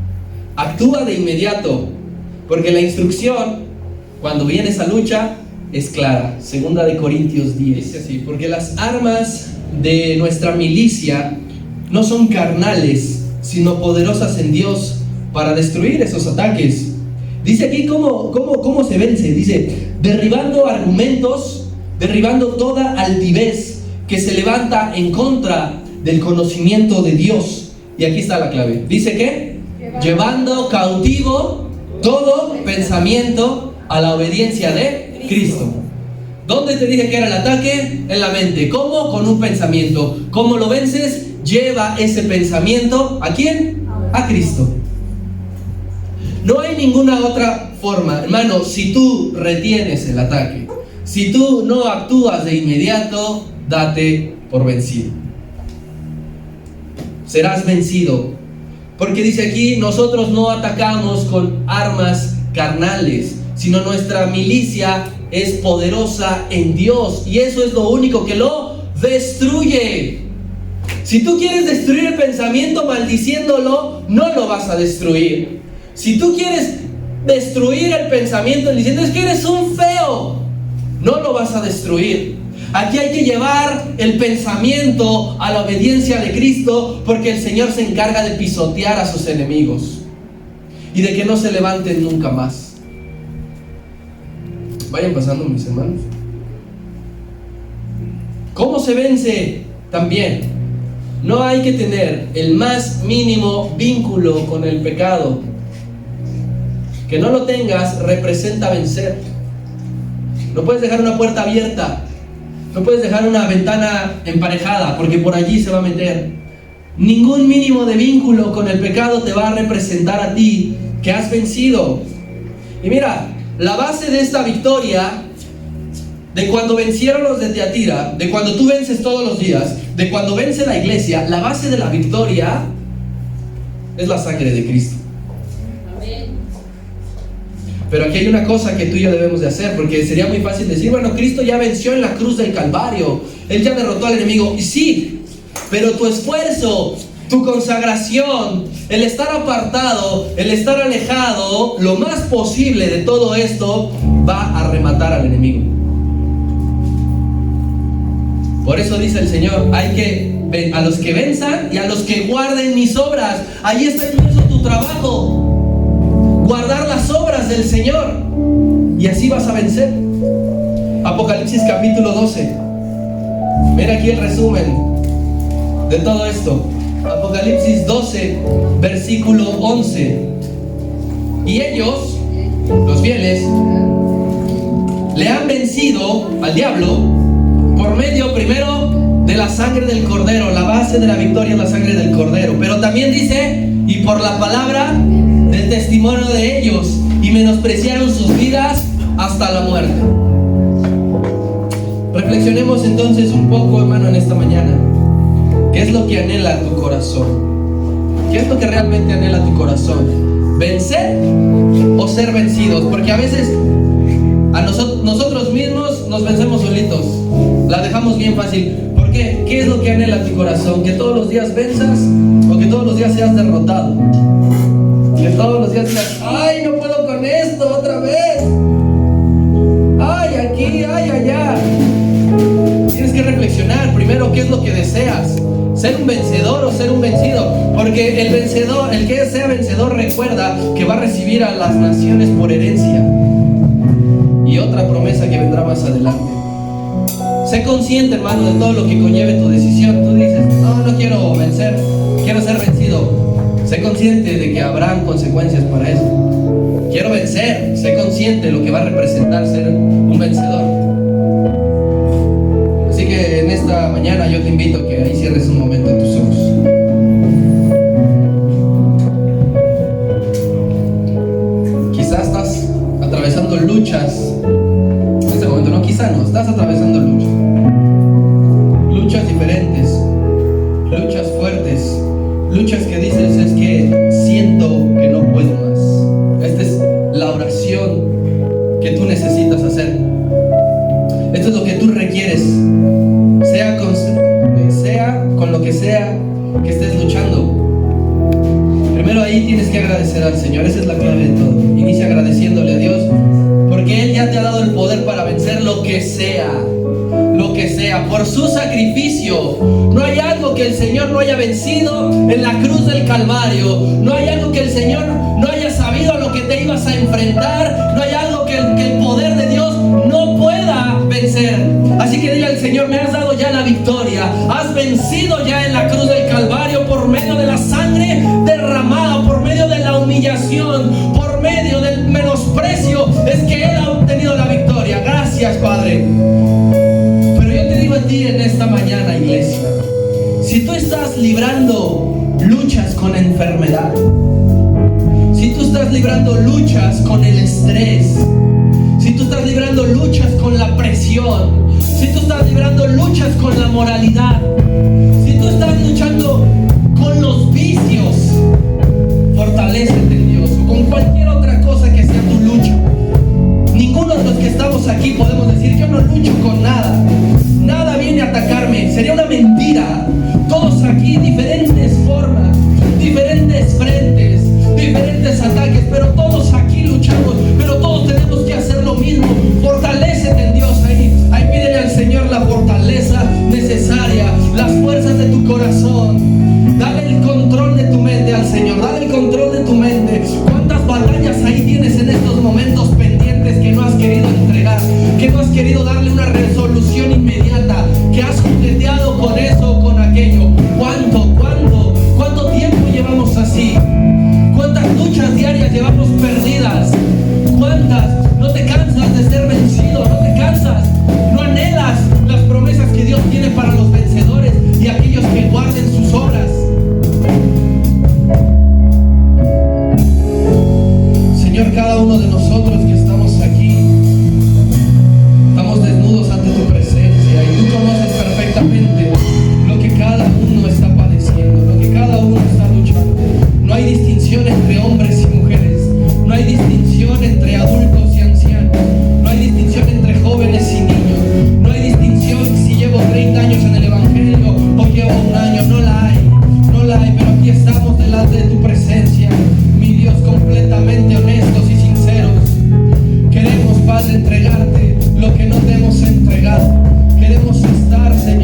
Actúa de inmediato. Porque la instrucción, cuando viene esa lucha, es clara. 2 Corintios 10. Dice así: porque las armas de nuestra milicia no son carnales, sino poderosas en Dios para destruir esos ataques. Dice aquí cómo se vence. Dice, derribando argumentos, derribando toda altivez que se levanta en contra del conocimiento de Dios. Y aquí está la clave. Dice que llevando cautivo todo pensamiento a la obediencia de Cristo. ¿Dónde te dije que era el ataque? En la mente. ¿Cómo? Con un pensamiento. ¿Cómo lo vences? Lleva ese pensamiento ¿a quién? A Cristo. No hay ninguna otra forma. Hermano, si tú retienes el ataque, si tú no actúas de inmediato, date por vencido. Serás vencido. Porque dice aquí, nosotros no atacamos con armas carnales, sino nuestra milicia es poderosa en Dios. Y eso es lo único que lo destruye. Si tú quieres destruir el pensamiento maldiciéndolo, no lo vas a destruir. Si tú quieres destruir el pensamiento diciendo es que eres un feo, no lo vas a destruir. Aquí hay que llevar el pensamiento a la obediencia de Cristo, porque el Señor se encarga de pisotear a sus enemigos y de que no se levanten nunca más. Vayan pasando, mis hermanos. ¿Cómo se vence? También no hay que tener el más mínimo vínculo con el pecado. Que no lo tengas representa vencer. No puedes dejar una puerta abierta, no puedes dejar una ventana emparejada, porque por allí se va a meter. Ningún mínimo de vínculo con el pecado te va a representar a ti que has vencido. Y mira, la base de esta victoria, de cuando vencieron los de Tiatira, de cuando tú vences todos los días, de cuando vence la iglesia, la base de la victoria es la sangre de Cristo. Pero aquí hay una cosa que tú y yo debemos de hacer, porque sería muy fácil decir, bueno, Cristo ya venció en la cruz del Calvario, Él ya derrotó al enemigo. Y sí, pero tu esfuerzo, tu consagración, el estar apartado, el estar alejado lo más posible de todo esto, va a rematar al enemigo. Por eso dice el Señor, hay que, a los que venzan y a los que guarden mis obras. Ahí está inmerso tu trabajo. Guardar las obras del Señor, y así vas a vencer. Apocalipsis capítulo 12. Mira aquí el resumen de todo esto. Apocalipsis 12, versículo 11. Y ellos, los fieles, le han vencido al diablo por medio primero de la sangre del Cordero. La base de la victoria es la sangre del Cordero. Pero también dice, y por la palabra del testimonio de ellos, y menospreciaron sus vidas hasta la muerte. Reflexionemos entonces un poco, hermano, en esta mañana. ¿Qué es lo que anhela tu corazón? ¿Qué es lo que realmente anhela tu corazón? ¿Vencer o ser vencidos? Porque a veces a nosotros mismos nos vencemos solitos. La dejamos bien fácil. ¿Por qué? ¿Qué es lo que anhela tu corazón? ¿Que todos los días venzas o que todos los días seas derrotado? Que todos los días digas, ay, no puedo con esto otra vez. Ay, aquí, ay, allá. Tienes que reflexionar primero qué es lo que deseas. ¿Ser un vencedor o ser un vencido? Porque el vencedor, el que sea vencedor, recuerda que va a recibir a las naciones por herencia. Y otra promesa que vendrá más adelante. Sé consciente, hermano, de todo lo que conlleve tu decisión. Tú dices, no quiero vencer, quiero ser vencido. Sé consciente de que habrán consecuencias para eso. Quiero vencer, sé consciente de lo que va a representar ser un vencedor. Así que en esta mañana yo te invito a que ahí cierres un momento tus ojos. Quizás estás atravesando luchas. En este momento no, quizá no, estás atravesando luchas. Luchas diferentes, luchas fuertes, luchas que dices, es que siento que no puedo más. Esta es la oración que tú necesitas hacer. Esto es lo que tú requieres, sea con lo que sea que estés luchando. Primero ahí tienes que agradecer al Señor. Esa es la clave de todo. Inicia agradeciéndole a Dios, porque Él ya te ha dado el poder para vencer lo que sea, por su sacrificio. No hay algo que el Señor no haya vencido en la cruz del Calvario. No hay algo que el Señor no haya sabido a lo que te ibas a enfrentar. No hay algo que el poder de Dios no pueda vencer. Así que dile al Señor: me has dado ya la victoria, has vencido ya en la cruz del Calvario por medio de la sangre derramada, por medio de la humillación, por medio del menosprecio, es que Él ha obtenido la victoria. Gracias, Padre. Pero yo te digo a ti en esta mañana, iglesia, si tú estás librando luchas con enfermedad, si tú estás librando luchas con el estrés, si tú estás librando luchas con la presión, si tú estás librando luchas con la moralidad, si tú estás luchando con los vicios, fortalécete en Dios, o con cualquier otra cosa que sea tu lucha. Ninguno de los que estamos aquí podemos decir: yo no lucho con nada, nada viene a atacarme. Sería una mentira. Todos aquí, diferentes formas, diferentes frentes, diferentes ataques, pero todos aquí luchamos, pero todos tenemos que hacer lo mismo. Fortalécete en Dios ahí pídele al Señor la fortaleza necesaria, las fuerzas de tu corazón. Dale el control de tu mente al Señor, dale el control de tu mente. ¿Cuántas batallas ahí tienes en estos momentos pendientes que no has querido entregar, que no has querido darle una resolución inmediata, que has jugueteado con eso o con aquello? ¿Cuánto tiempo llevamos así? ¿Cuántas luchas diarias llevamos perdidas? ¿Cuántas? No te cansas de ser vencido, no te cansas, no anhelas las promesas que Dios tiene para los vencedores y aquellos que guarden sus obras. Señor, cada uno de nosotros que estamos aquí, estamos desnudos ante tu presencia y tú conoces perfectamente lo que cada uno está padeciendo, lo que cada uno está luchando. No hay distinción entre hombres y mujeres, no hay distinción entre adultos y ancianos, no hay distinción entre jóvenes y niños, no hay distinción si llevo 30 años en el Evangelio o llevo un año. No la hay, pero aquí estamos delante de tu presencia, mi Dios, completamente honestos y sinceros. Queremos, Padre, entregarte lo que no te hemos entregado. Queremos estar, Señor,